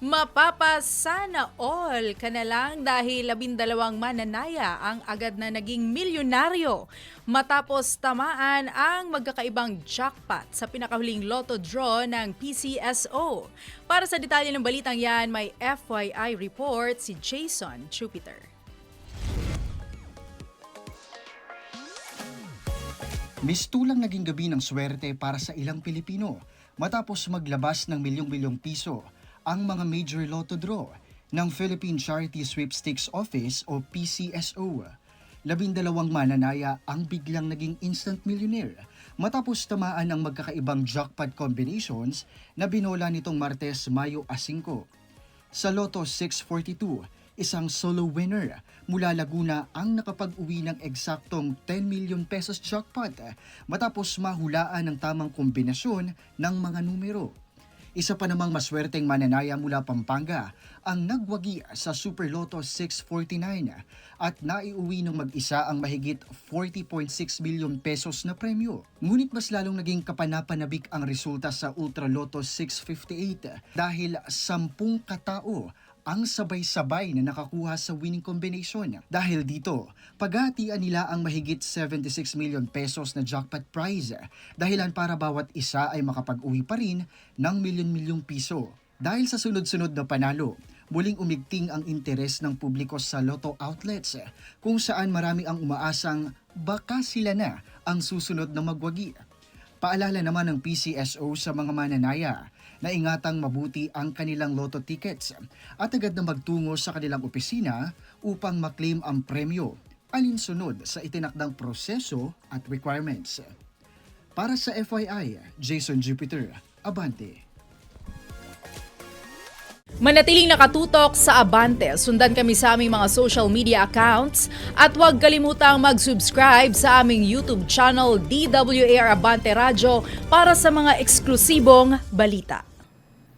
Mapapasana all ka na lang dahil 12 mananaya ang agad na naging milyonaryo matapos tamaan ang magkakaibang jackpot sa pinakahuling lotto draw ng PCSO. Para sa detalye ng balitang yan, may FYI report si Jason Jupiter. Mistulang naging gabi ng swerte para sa ilang Pilipino matapos maglabas ng milyong-milyong piso ang mga major lotto draw ng Philippine Charity Sweepstakes Office o PCSO. 12 mananaya ang biglang naging instant millionaire matapos tamaan ang magkakaibang jackpot combinations na binola nitong Martes, Mayo 5. Sa Lotto 642, isang solo winner mula Laguna ang nakapag-uwi ng eksaktong 10 million pesos jackpot matapos mahulaan ng tamang kombinasyon ng mga numero. Isa pa namang maswerteng mananaya mula Pampanga ang nagwagi sa Super Lotto 649 at naiuwi ng mag-isa ang mahigit 40.6 million pesos na premyo. Ngunit mas lalong naging kapanapanabik ang resulta sa Ultra Lotto 658 dahil 10 katao ang sabay-sabay na nakakuha sa winning combination. Dahil dito, paghahatian nila ang mahigit 76 million pesos na jackpot prize, dahilan para bawat isa ay makapag-uwi pa rin ng milyon-milyong piso. Dahil sa sunod-sunod na panalo, muling umigting ang interes ng publiko sa lotto outlets, kung saan marami ang umaasang baka sila na ang susunod na magwagi. Paalala naman ng PCSO sa mga mananaya na ingatang mabuti ang kanilang lotto tickets at agad na magtungo sa kanilang opisina upang maklaim ang premyo alinsunod sa itinakdang proseso at requirements. Para sa FYI, Jason Jupiter, Abante. Manatiling nakatutok sa Abante. Sundan kami sa aming mga social media accounts at huwag kalimutang mag-subscribe sa aming YouTube channel DWAR Abante Radio para sa mga eksklusibong balita.